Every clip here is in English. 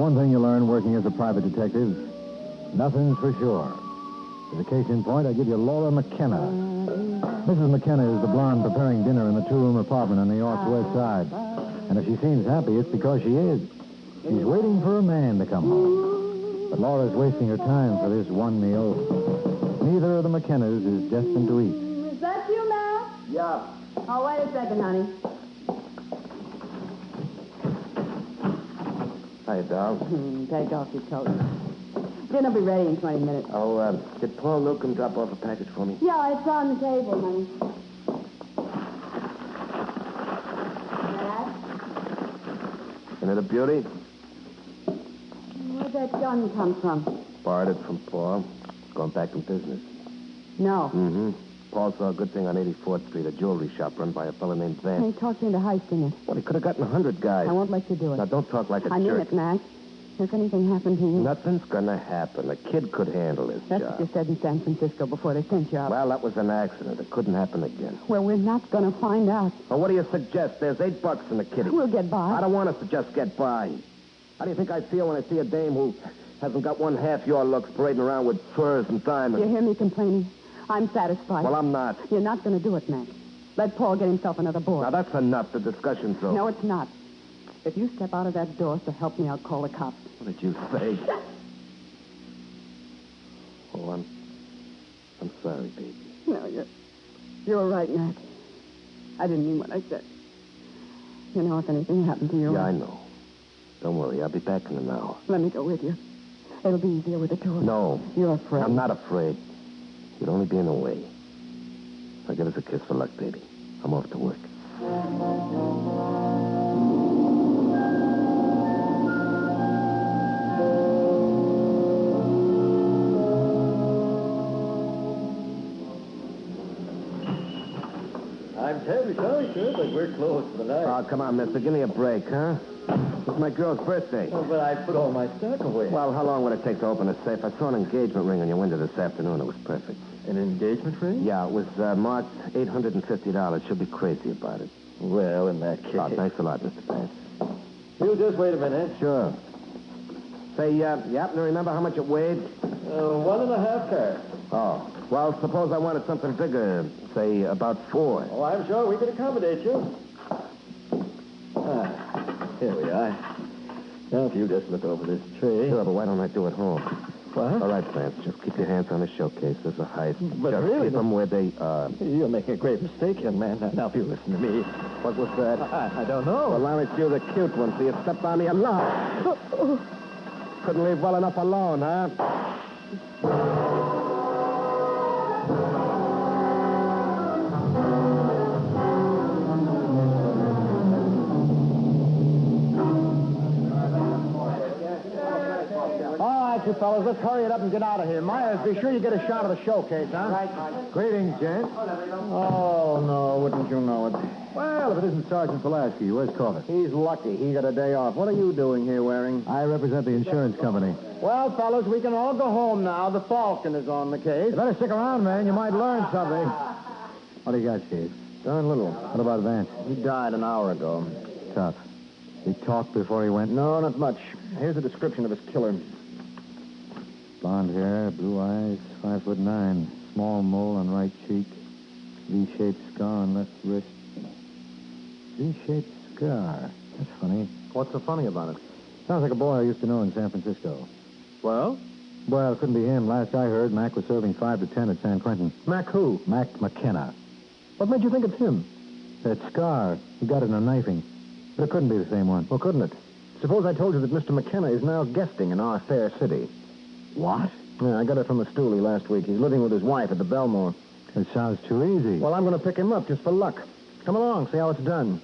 one thing you learn working as a private detective. Nothing's for sure. As a case in point, I give you Laura McKenna. Mrs. McKenna is the blonde preparing dinner in the two-room apartment on New York's west side. And if she seems happy, it's because she is. She's waiting for a man to come home. But Laura's wasting her time for this one meal. Neither of the McKennas is destined to eat. Is that you, Matt? Yeah. Oh, wait a second, honey. Hi, doll. Take off your coat. Dinner'll be ready in 20 minutes. Oh, did Paul Newcomb drop off a package for me? Yeah, it's on the table, honey. Matt? Isn't it a beauty? Where'd that gun come from? Borrowed it from Paul. Going back in business. No. Mm-hmm. Paul saw a good thing on 84th Street, a jewelry shop run by a fellow named Vance. He talked you into heisting it. Well, he could have gotten 100 guys. I won't let you do it. Now, don't talk like a I mean jerk. it, Max. If anything happened to you... Nothing's gonna happen. A kid could handle this That's job. what you said in San Francisco before they sent you out. Well, that was an accident. It couldn't happen again. Well, we're not going to find out. Well, what do you suggest? There's $8 in the kitty. We'll get by. I don't want us to just get by. How do you think I feel when I see a dame who hasn't got one half your looks parading around with furs and diamonds? You hear me complaining? I'm satisfied. Well, I'm not. You're not going to do it, Max. Let Paul get himself another board. Now, that's enough. The discussion's over. No, it's not. If you step out of that door to help me, I'll call the cops. What did you say? Oh, I'm sorry, baby. No, you're right, Max. I didn't mean what I said. You know, if anything happened to you... Yeah, I know. Don't worry. I'll be back in an hour. Let me go with you. It'll be easier with the two of us. No. You're afraid. I'm not afraid. You'd only be in the way. Now give us a kiss for luck, baby. I'm off to work. I'm terribly sorry, sir, but we're closed for the night. Oh, come on, mister. Give me a break, huh? It's my girl's birthday. Oh, but I put all my stock away. Well, how long would it take to open a safe? I saw an engagement ring on your window this afternoon. It was perfect. An engagement ring? Yeah, it was marked $850. She'll be crazy about it. Well, in that case... Oh, thanks a lot, Mr. Vance. You just wait a minute. Sure. Say, you happen to remember how much it weighed? 1.5 carats. Oh. Well, suppose I wanted something bigger, say about 4. Oh, I'm sure we could accommodate you. Here we are. Now, if you just look over this tray... Sure, but why don't I do it home? What? All right, Vance, just keep your hands on the showcase. There's a heist. But just really... keep them where they are. You're making a great mistake, young man. Now, if you listen to me... What was that? I don't know. Well, Larry, you're the cute one, so you stepped on the alarm. Couldn't leave well enough alone, huh? You fellas, let's hurry it up and get out of here. Myers, be sure you get a shot of the showcase, huh? Right. Greetings, gents. Oh, no, wouldn't you know it? Well, if it isn't Sergeant Pulaski, where's Corbett? He's lucky. He got a day off. What are you doing here, Waring? I represent the insurance company. Well, fellas, we can all go home now. The Falcon is on the case. You better stick around, man. You might learn something. What do you got, Chief? Darn little. What about Vance? He died an hour ago. Tough. He talked before he went? No, not much. Here's a description of his killer. Blonde hair, blue eyes, 5'9", small mole on right cheek, V-shaped scar on left wrist. V-shaped scar. That's funny. What's so funny about it? Sounds like a boy I used to know in San Francisco. Well? Well, it couldn't be him. Last I heard, Mac was serving 5 to 10 at San Quentin. Mac who? Mac McKenna. What made you think it's him? That scar. He got it in a knifing. But it couldn't be the same one. Well, couldn't it? Suppose I told you that Mr. McKenna is now guesting in our fair city. What? Yeah, I got it from the stoolie last week. He's living with his wife at the Belmore. It sounds too easy. Well, I'm going to pick him up just for luck. Come along, see how it's done.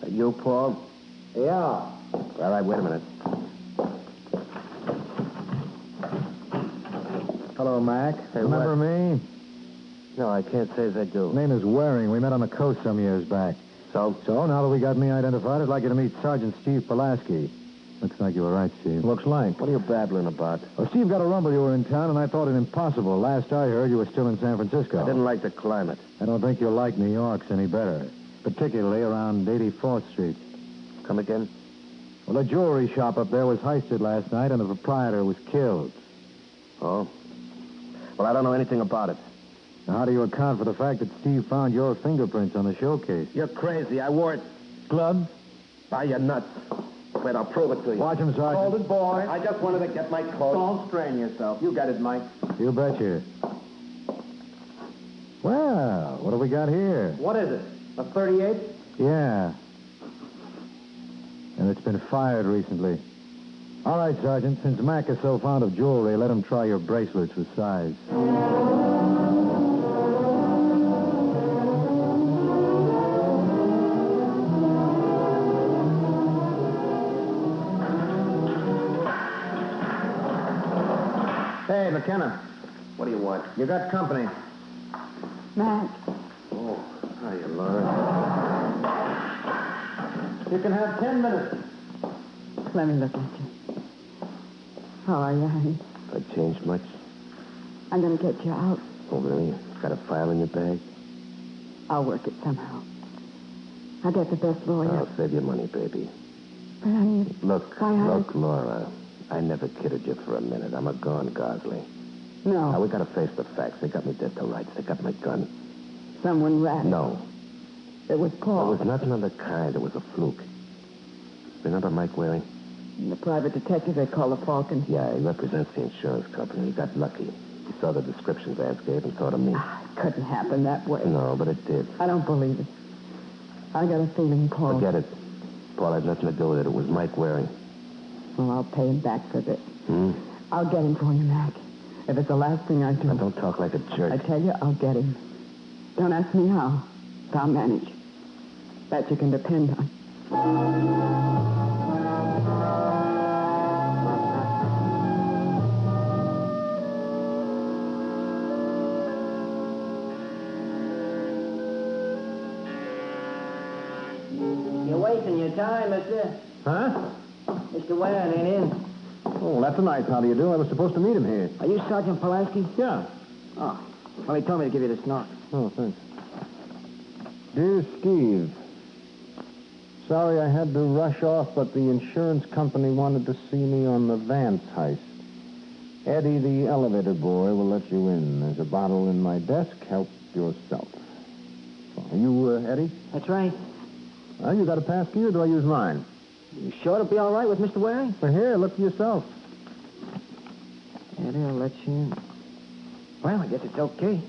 You, Paul? Yeah. All right, wait a minute. Hello, Mac. Hey, remember what? me? No, I can't say as I do. Name is Waring. We met on the coast some years back. So? So, now that we got me identified, I'd like you to meet Sergeant Steve Pulaski. Looks like you were right, Steve. Looks like. What are you babbling about? Well, Steve got a rumble you were in town, and I thought it impossible. Last I heard, you were still in San Francisco. I didn't like the climate. I don't think you'll like New York's any better, particularly around 84th Street. Come again? Well, a jewelry shop up there was heisted last night, and the proprietor was killed. Oh? Well, I don't know anything about it. Now, how do you account for the fact that Steve found your fingerprints on the showcase? You're crazy. I wore it. Gloves? Why, you're nuts. Wait, I'll prove it to you. Watch him, Sergeant. Hold it, boy. I just wanted to get my coat. Don't strain yourself. You got it, Mike. You betcha. Well, what have we got here? What is it? A 38? Yeah. And it's been fired recently. All right, Sergeant, since Mac is so fond of jewelry, let him try your bracelets with size. Hey, McKenna. What do you want? You got company. Mac, Oh, hiya, Laura. You can have 10 minutes. let me look at you. How are you, honey? I changed much? I'm going to get you out. Oh, really? Got a file in your bag? I'll work it somehow. I'll get the best lawyer. I'll save you money, baby. But, honey, Look, Laura. I never kidded you for a minute. I'm a gone Gosley. no. Now, we gotta face the facts. They got me dead to rights. They got my gun. Someone ratted. No. It was Paul. It was nothing of the kind. It was a fluke. Remember Mike Waring? The private detective they call the Falcon. Yeah, he represents the insurance company. He got lucky. He saw the descriptions Vance gave and thought of me. It couldn't happen that way. No, but it did. I don't believe it. I got a feeling Paul... Forget it. Paul had nothing to do with it. It was Mike Waring. Well, I'll pay him back for this. Hmm? I'll get him for you, Mac. If it's the last thing I do... Now, don't talk like a jerk. I tell you, I'll get him. Don't ask me how. I'll manage. That you can depend on. You're wasting your time, mister. Huh? Mr. Waring ain't in. Oh, that's nice. How do you do? I was supposed to meet him here. Are you Sergeant Pulaski? Yeah. Oh. Well, he told me to give you this note. Oh, thanks. Dear Steve, sorry I had to rush off, but the insurance company wanted to see me on the Vance heist. Eddie, the elevator boy, will let you in. There's a bottle in my desk. Help yourself. Are you Eddie? That's right. Well, you got a pass key, or do I use mine? You sure it'll be all right with Mr. Waring? Well, here, look for yourself. Eddie, I'll let you in. Well, I guess it's okay.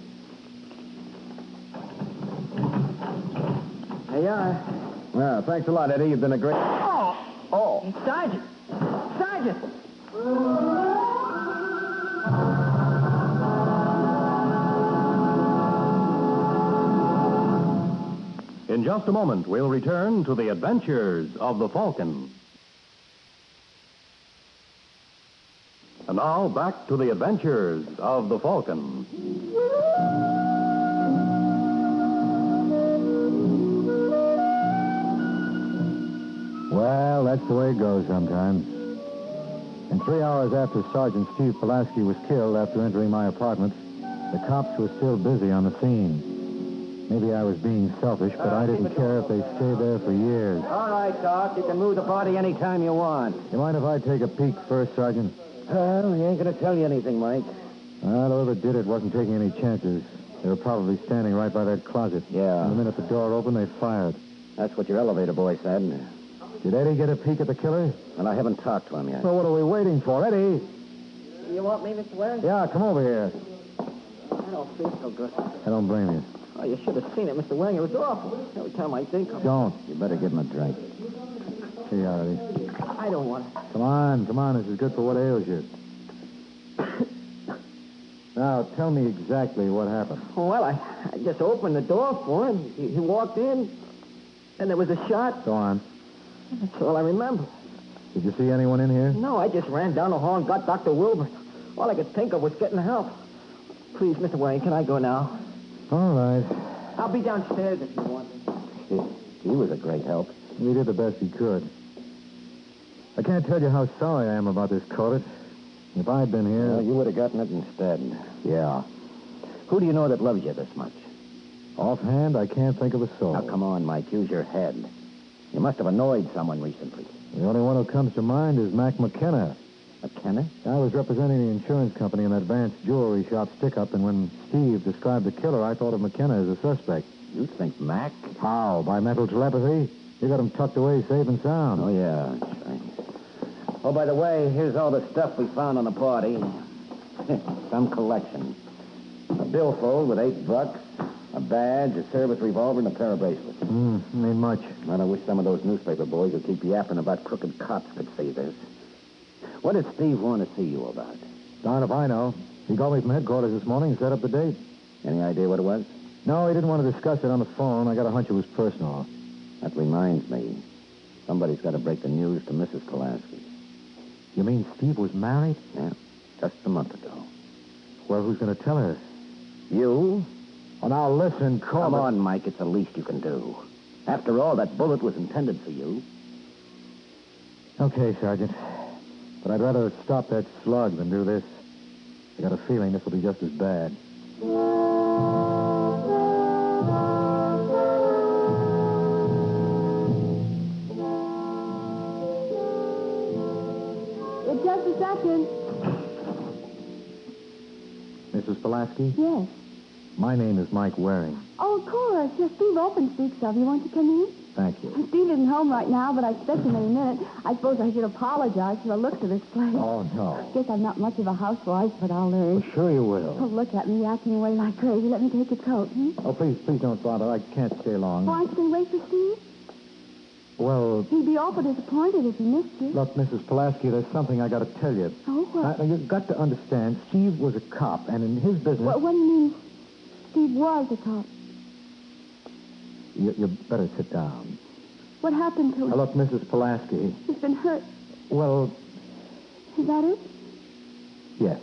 There you are. Well, thanks a lot, Eddie. You've been a great... Oh, Sergeant! Sergeant! In just a moment, we'll return to the adventures of the Falcon. And now, back to the adventures of the Falcon. Well, that's the way it goes sometimes. And 3 hours after Sergeant Steve Pulaski was killed after entering my apartment, the cops were still busy on the scene. Maybe I was being selfish, but I didn't care if they stayed there for years. All right, Doc. You can move the body any time you want. You mind if I take a peek first, Sergeant? Well, he ain't going to tell you anything, Mike. Well, whoever did it wasn't taking any chances. They were probably standing right by that closet. Yeah. And the minute the door opened, they fired. That's what your elevator boy said. Did Eddie get a peek at the killer? And I haven't talked to him yet. Well, what are we waiting for? Eddie! You want me, Mr. Waring? Yeah, come over here. I don't feel so good. I don't blame you. Oh, you should have seen it, Mr. Waring. It was awful. Every time I think of it. Don't. You better give him a drink. Here you are, Eddie. I don't want it. Come on. This is good for what ails you. Now, tell me exactly what happened. Well, I just opened the door for him. He walked in, and there was a shot. Go on. That's all I remember. Did you see anyone in here? No, I just ran down the hall and got Dr. Wilbur. All I could think of was getting help. Please, Mr. Waring, can I go now? All right. I'll be downstairs if you want me. He was a great help. We did the best he could. I can't tell you how sorry I am about this, Corbett. If I'd been here... Well, you would have gotten it instead. Yeah. Who do you know that loves you this much? Offhand, I can't think of a soul. Now, come on, Mike. Use your head. You must have annoyed someone recently. The only one who comes to mind is Mac McKenna. McKenna? I was representing the insurance company in that Vance jewelry shop stick-up, and when Steve described the killer, I thought of McKenna as a suspect. You think Mac? How? By mental telepathy? You got him tucked away safe and sound. Oh, yeah, that's right. Oh, by the way, here's all the stuff we found on the party. Some collection. A billfold with $8, a badge, a service revolver, and a pair of bracelets. Ain't much. Well, I wish some of those newspaper boys would keep yapping about crooked cops could see this. What did Steve want to see you about? Darn if I know. He called me from headquarters this morning and set up the date. Any idea what it was? No, he didn't want to discuss it on the phone. I got a hunch it was personal. That reminds me. Somebody's got to break the news to Mrs. Pulaski. You mean Steve was married? Yeah, just a month ago. Well, who's going to tell her? You? Oh, now listen, Corbett. Come on, Mike. It's the least you can do. After all, that bullet was intended for you. Okay, Sergeant. But I'd rather stop that slug than do this. I got a feeling this will be just as bad. Just a second. Mrs. Pulaski? Yes. My name is Mike Waring. Oh, of course. Yes, Steve Open speaks of you. Won't you come in? Thank you. Steve isn't home right now, but I expect him any minute. I suppose I should apologize for the looks of this place. Oh, no. Guess I'm not much of a housewife, but I'll learn. Well, sure you Oh, will. look at me acting away like crazy. Let me take your coat, Oh, please don't bother. I can't stay long. Oh, aren't you going to wait for Steve? Well, He'd be awful disappointed if he missed you. look, Mrs. Pulaski, there's something I got to tell you. Oh, what? Now, you've got to understand, Steve was a cop, and in his business... What do you mean Steve was a cop? You better sit down. What happened to him? Now, look, Mrs. Pulaski. He's been hurt. Well, Is that it? yes,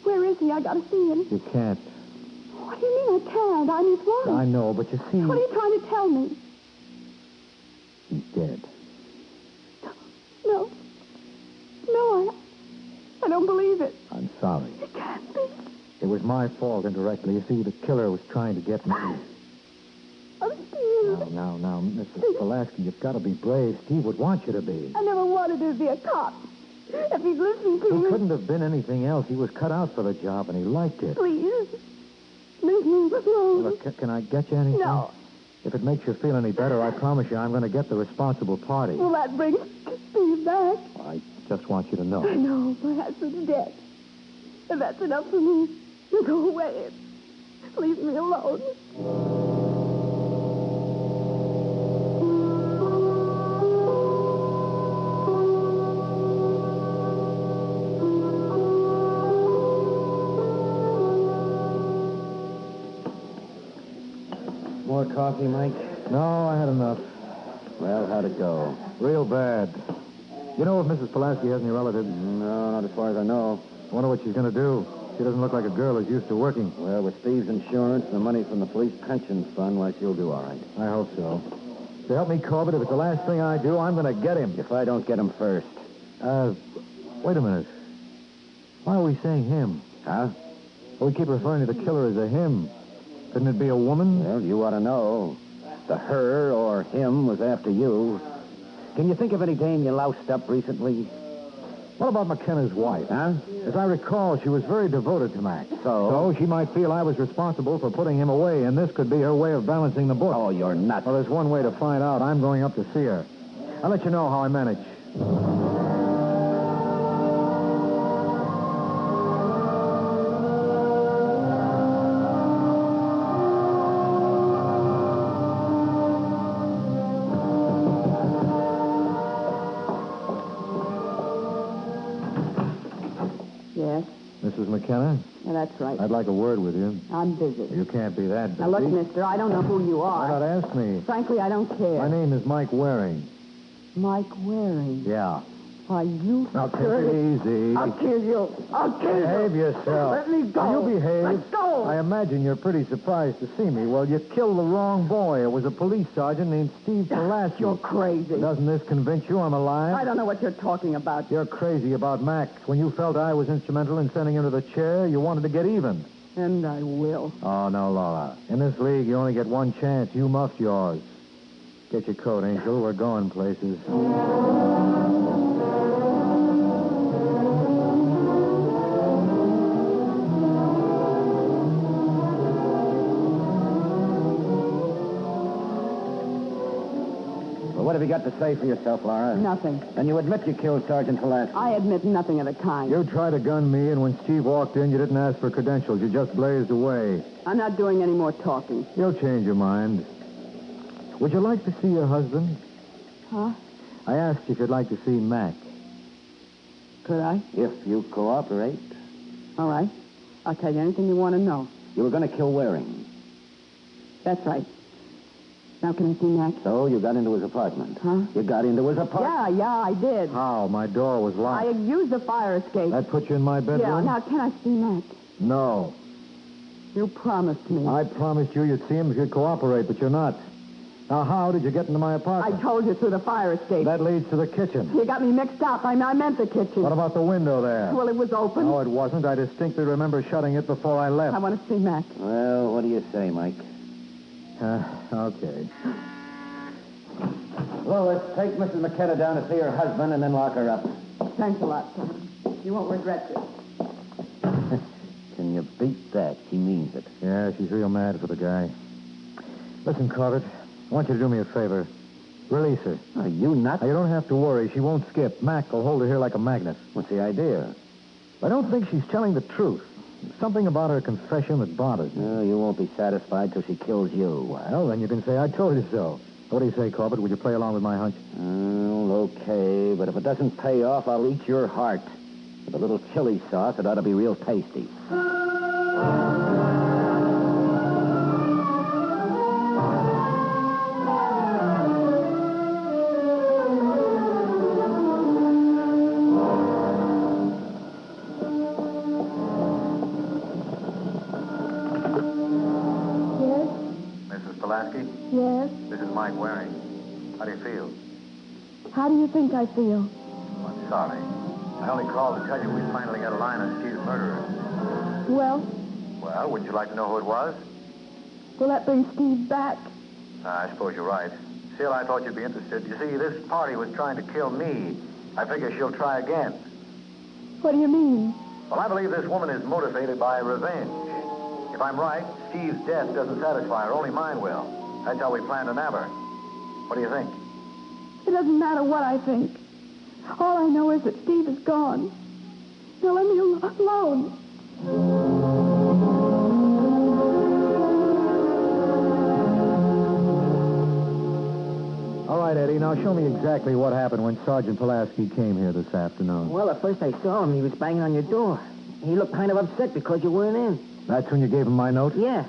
Where is he? I got to see him. you can't. What do you mean I can't? I'm his wife. I know, but you see... What are you trying to tell me? He's dead. No. No, I don't believe it. I'm sorry. It can't be. It was my fault indirectly. You see, the killer was trying to get me. Oh, Steve. Now, Mrs. Pulaski, you've got to be brave. Steve would want you to be. I never wanted to be a cop. If he's listening to He me... couldn't have been anything else. He was cut out for the job, and he liked it. Please. Leave me alone. Look, can I get you anything? No. If it makes you feel any better, I promise you I'm going to get the responsible party. Well, that brings Steve back. I just want you to know. I know. Perhaps it's death. And that's enough for me. You go away. Leave me alone. More coffee, Mike? No, I had enough. Well, how'd it go? Real bad. You know if Mrs. Pulaski has any relatives? No, not as far as I know. I wonder what she's going to do. She doesn't look like a girl who's used to working. Well, with Steve's insurance and the money from the police pension fund, why, she'll do all right. I hope so. To help me, Corbett, if it's the last thing I do, I'm going to get him. If I don't get him first. Wait a minute. Why are we saying him? Huh? Well, we keep referring to the killer as a him. Couldn't it be a woman? Well, you ought to know. The her or him was after you. Can you think of any dame you loused up recently? What about McKenna's wife? Huh? As I recall, she was very devoted to Mac. So? She might feel I was responsible for putting him away, and this could be her way of balancing the book. Oh, you're nuts. Well, there's one way to find out. I'm going up to see her. I'll let you know how I manage. Yes? Mrs. McKenna, Yeah, that's right. I'd like a word with you. I'm busy. You can't be that busy. Now, look, mister, I don't know who you Why are. not ask me? Frankly, I don't care. My name is Mike Waring. Mike Waring. Yeah. Why, you Now, take dirty- it easy. I'll kill you. I'll kill you. Behave yourself. Let me go. You behave. Let go. I imagine you're pretty surprised to see me. Well, you killed the wrong boy. It was a police sergeant named Steve Pulaski. You're crazy. Doesn't this convince you I'm alive? I don't know what you're talking about. You're crazy about Max. When you felt I was instrumental in sending him to the chair, you wanted to get even. And I will. Oh, no, Laura. In this league, you only get one chance. You muffed yours. Get your coat, Angel. We're going places. Well, what have you got to say for yourself, Laura? Nothing. Then you admit you killed Sergeant Pulaski. I admit nothing of the kind. You tried to gun me, and when Steve walked in, you didn't ask for credentials. You just blazed away. I'm not doing any more talking. You'll change your mind. Would you like to see your husband? Huh? I asked you if you'd like to see Mac. Could I? If you cooperate. All right. I'll tell you anything you want to know. You were going to kill Waring. That's right. Now can I see Mac? So you got into his apartment. Huh? You got into his apartment. Yeah, I did. How? My door was I locked. used the fire escape. That put you in my bedroom? Yeah, now can I see Mac? No. You promised me. I promised you you'd see him if you'd cooperate, but you're not. Now, how did you get into my I apartment? told you through the fire escape. That leads to the kitchen. You got me mixed up. I meant the kitchen. What about the window there? Well, it was open. No, it wasn't. I distinctly remember shutting it before I left. I want to see Mac. Well, what do you say, Mike? Okay. Lois, take Mrs. McKenna down to see her husband and then lock her up. Thanks a lot, son. You won't regret this. Can you beat that? She means it. Yeah, she's real mad for the guy. Listen, Corbett, I want you to do me a favor. Release her. Are you nuts? Now, you don't have to worry. She won't skip. Mac will hold her here like a magnet. What's the idea? I don't think she's telling the truth. Something about her confession that bothers me. No, you won't be satisfied till she kills you. Well, then you can say I told you so. What do you say, Corbett? Would you play along with my hunch? Oh, okay, but if it doesn't pay off, I'll eat your heart. With a little chili sauce, it ought to be real tasty. Mrs. Pulaski, Yes? this is Mike Waring. How do you feel? How do you think I feel? I'm sorry. I only called to tell you we finally got a line on Steve's murderer. Well, Well, wouldn't you like to know who it was? will that bring Steve back? I suppose you're right. Still, I thought you'd be interested. You see, this party was trying to kill me. I figure she'll try again. What do you mean? Well, I believe this woman is motivated by revenge. If I'm right, Steve's death doesn't satisfy her. Only mine will. That's how we plan to nab her. What do you think? It doesn't matter what I think. All I know is that Steve is gone. Now let me alone. All right, Eddie, now show me exactly what happened when Sergeant Pulaski came here this afternoon. Well, at first I saw him. He was banging on your door. He looked kind of upset because you weren't in. That's when you gave him my note? Yeah.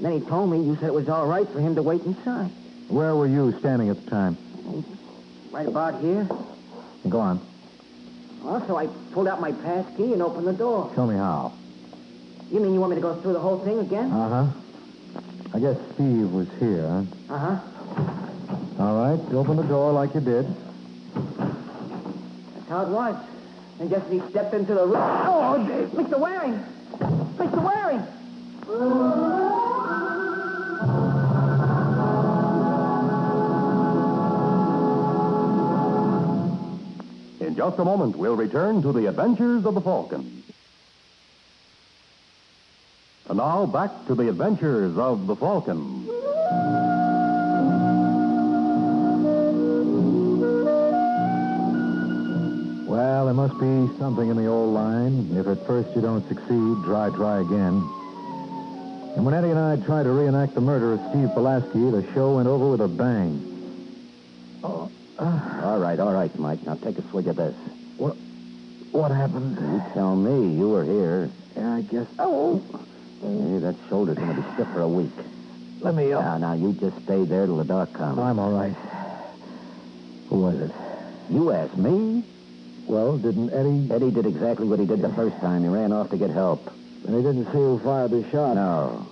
Then he told me you said it was all right for him to wait inside. Where were you standing at the time? Right about here. Go on. Also, I pulled out my pass key and opened the door. Show me how. You mean you want me to go through the whole thing again? Uh-huh. I guess Steve was here, huh? Uh-huh. All right, open the door like you did. That's how it was. And just as he stepped into the room... Oh, Mr. Waring! Mr. Waring! In just a moment, we'll return to the adventures of the Falcon. And now, back to the adventures of the Falcon. Well, there must be something in the old line. If at first you don't succeed, try again. And when Eddie and I tried to reenact the murder of Steve Pulaski, the show went over with a bang. All right, Mike. Now take a swig of this. What happened? You tell me. You were here. Yeah, I guess. Oh, Hey, that shoulder's going to be stiff for a week. let me up. Now, you just stay there till the doc comes. I'm all right. Who was it? You asked me. Well, didn't Eddie... Eddie did exactly what he did the first time. He ran off to get help. And he didn't see who fired the shot? No.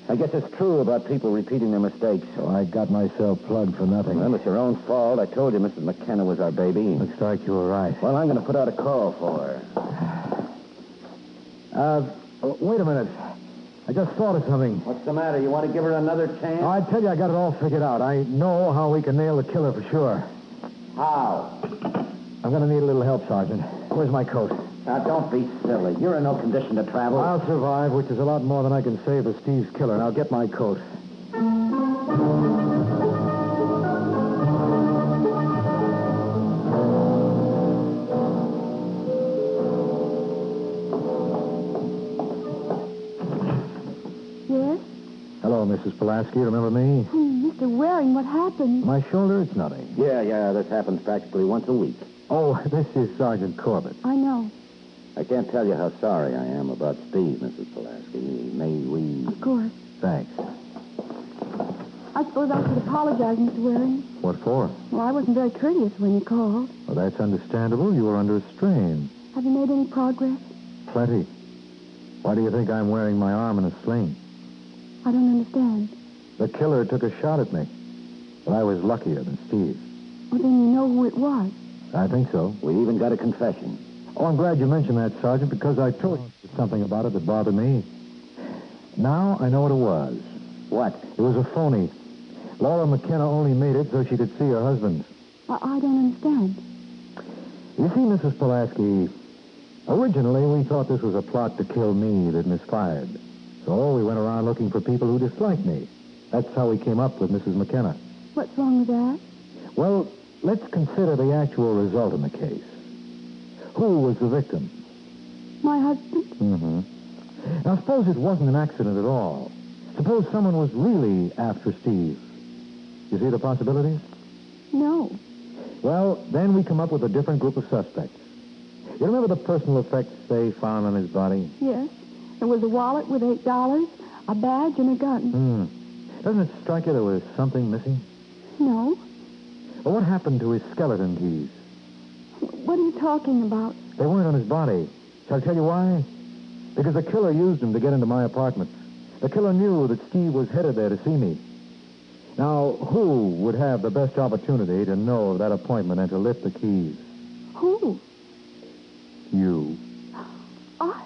I guess it's true about people repeating their mistakes. So I got myself plugged for nothing. Well, it's your own fault. I told you Mrs. McKenna was our baby. Looks like you were right. Well, I'm going to put out a call for her. Wait a minute. I just thought of something. What's the matter? You want to give her another chance? I tell you, I got it all figured out. I know how we can nail the killer for sure. How? I'm going to need a little help, Sergeant. Where's my coat? Now, don't be silly. You're in no condition to travel. I'll survive, which is a lot more than I can say for Steve's killer. Now, get my coat. Yes? Hello, Mrs. Pulaski. Remember me? Mr. Waring, what happened? My shoulder? It's nothing. Yeah, this happens practically once a week. Oh, this is Sergeant Corbett. I know. I can't tell you how sorry I am about Steve, Mrs. Pulaski. May we... Of course. Thanks. I suppose I should apologize, Mr. Waring. What for? Well, I wasn't very courteous when you called. Well, that's understandable. You were under a strain. Have you made any progress? Plenty. Why do you think I'm wearing my arm in a sling? I don't understand. The killer took a shot at me. But I was luckier than Steve. Well, then you know who it was. I think so. We even got a confession. Oh, I'm glad you mentioned that, Sergeant, because I told you something about it that bothered me. Now I know what it was. What? It was a phony. Laura McKenna only made it so she could see her husband. I don't understand. You see, Mrs. Pulaski, originally we thought this was a plot to kill me that misfired. So we went around looking for people who disliked me. That's how we came up with Mrs. McKenna. What's wrong with that? Well, let's consider the actual result in the case. Who was the victim? My husband? Mm-hmm. Now, suppose it wasn't an accident at all. Suppose someone was really after Steve. You see the possibilities? No. Well, then we come up with a different group of suspects. You remember the personal effects they found on his body? Yes. There was a wallet with $8, a badge, and a gun. Doesn't it strike you there was something missing? No. Well, what happened to his skeleton keys? What are you talking about? They weren't on his body. Shall I tell you why? Because the killer used them to get into my apartment. The killer knew that Steve was headed there to see me. Now, who would have the best opportunity to know of that appointment and to lift the keys? Who? You. I...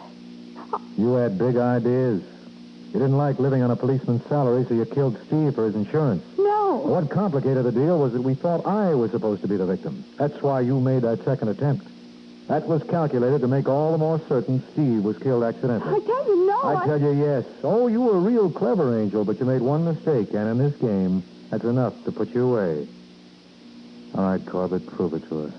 You had big ideas. You didn't like living on a policeman's salary, so you killed Steve for his insurance. No. What complicated the deal was that we thought I was supposed to be the victim. That's why you made that second attempt. That was calculated to make all the more certain Steve was killed accidentally. I tell you, no. I tell you, yes. Oh, you were a real clever, Angel, but you made one mistake, and in this game, that's enough to put you away. All right, Corbett, prove it to us.